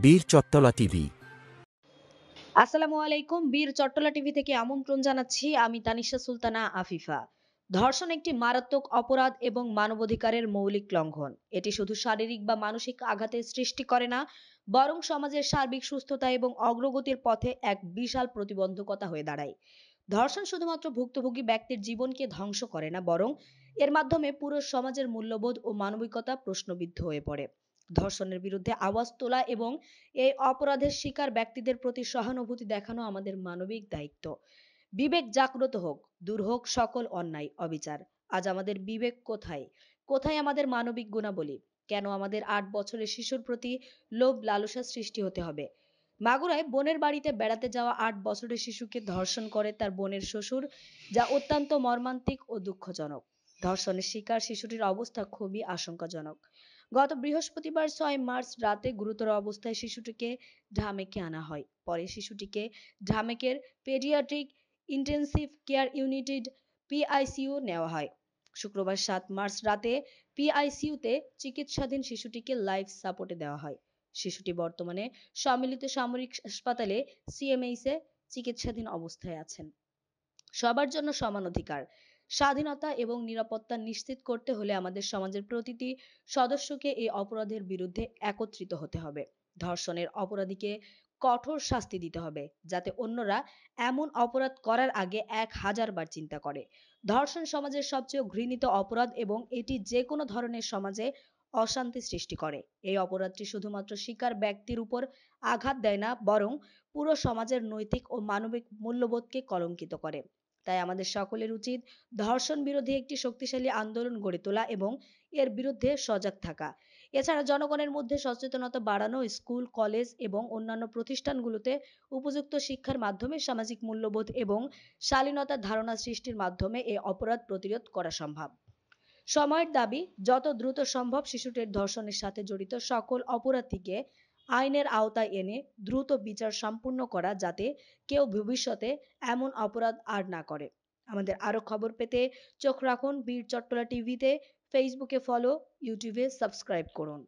বীর চট্টলা টিভি। আসসালামু আলাইকুম। বীর চট্টলা টিভি থেকে আমন্ত্রণ জানাচ্ছি। আমি তানিশা সুলতানা আফিফা। ধর্ষণ একটি মারাত্মক অপরাধ এবং মানবাধিকারের মৌলিক লঙ্ঘন। এটি শুধু শারীরিক বা মানসিক আঘাতের সৃষ্টি করে না, বরং সমাজের সার্বিক সুস্থতা এবং অগ্রগতির পথে এক বিশাল প্রতিবন্ধকতা হয়ে দাঁড়ায়। ধর্ষণ শুধুমাত্র ভুক্তভোগী ব্যক্তির জীবনকে ধ্বংস করে না, বরং এর মাধ্যমে পুরো সমাজের মূল্যবোধ ও মানবিকতা প্রশ্নবিদ্ধ হয়ে পড়ে। ধর্ষণের বিরুদ্ধে আওয়াজ তোলা এবং এই অপরাধের শিকার ব্যক্তিদের প্রতি সহানুভূতি দেখানো আমাদের মানবিক দায়িত্ব। বিবেক জাগ্রত হোক, দূর হোক সকল অন্যায়, অবিচার। আজ আমাদের বিবেক কোথায়? কোথায় আমাদের মানবিক গুণাবলী? কেন আমাদের ৮ বছরের শিশুর প্রতি লোভ লালসা সৃষ্টি হতে হবে? মাগুরায় বোনের বাড়িতে বেড়াতে যাওয়া ৮ বছরের শিশুকে ধর্ষণ করে তার বোনের শ্বশুর, যা অত্যন্ত মর্মান্তিক ও দুঃখজনক। ধর্ষণের শিকার শিশুটির অবস্থা খুবই আশঙ্কাজনক। গত বৃহস্পতিবার ৬ মার্চ রাতে গুরুতর অবস্থায় শিশুটিকে ঢামেকে আনা হয়। পরে শিশুটিকে ঢামেকের পেডিয়াট্রিক ইন্টেনসিভ কেয়ার ইউনিটেড পিআইসিইউ নেওয়া হয়। শুক্রবার ৭ মার্চ রাতে পিআইসিইউতে চিকিৎসাধীন শিশুটিকে লাইফ সাপোর্টে দেওয়া হয়। শিশুটি বর্তমানে সম্মিলিত সামরিক হাসপাতালে সিএমএইচে চিকিৎসাধীন অবস্থায় আছেন। সবার জন্য সমান অধিকার, স্বাধীনতা এবং নিরাপত্তা নিশ্চিত করতে হলে আমাদের সমাজের প্রতিটি সদস্যকে এই অপরাধের বিরুদ্ধে একত্রিত হতে হবে। ধর্ষণের অপরাধীকে কঠোর শাস্তি দিতে হবে, যাতে অন্যরা এমন অপরাধ করার আগে ১০০০ বার চিন্তা করে। ধর্ষণ সমাজের সবচেয়ে ঘৃণিত অপরাধ এবং এটি যে কোনো ধরনের সমাজে অশান্তি সৃষ্টি করে। এই অপরাধটি শুধুমাত্র শিকার ব্যক্তির উপর আঘাত দেয় না, বরং পুরো সমাজের নৈতিক ও মানবিক মূল্যবোধকে কলঙ্কিত করে। তাই আমাদের সকলের উচিত ধর্ষণ বিরোধী একটি শক্তিশালী আন্দোলন গড়ে তোলা এবং এর বিরুদ্ধে সজাগ থাকা। এছাড়া জনগণের মধ্যে সচেতনতা বাড়ানো, স্কুল, কলেজ এবং অন্যান্য প্রতিষ্ঠানগুলোতে উপযুক্ত শিক্ষার মাধ্যমে সামাজিক মূল্যবোধ এবং শালীনতার ধারণা সৃষ্টির মাধ্যমে এই অপরাধ প্রতিরোধ করা সম্ভব। সময়ের দাবি, যত দ্রুত সম্ভব শিশুটির ধর্ষণের সাথে জড়িত সকল অপরাধীকে আইনের আওতায় এনে দ্রুত বিচার সম্পূর্ণ করা, যাতে কেউ ভবিষ্যতে এমন অপরাধ আর না করে। আমাদের আরো খবর পেতে চোখ রাখুন বীর চট্টলা টিভিতে। ফেসবুকে ফলো, ইউটিউবে সাবস্ক্রাইব করুন।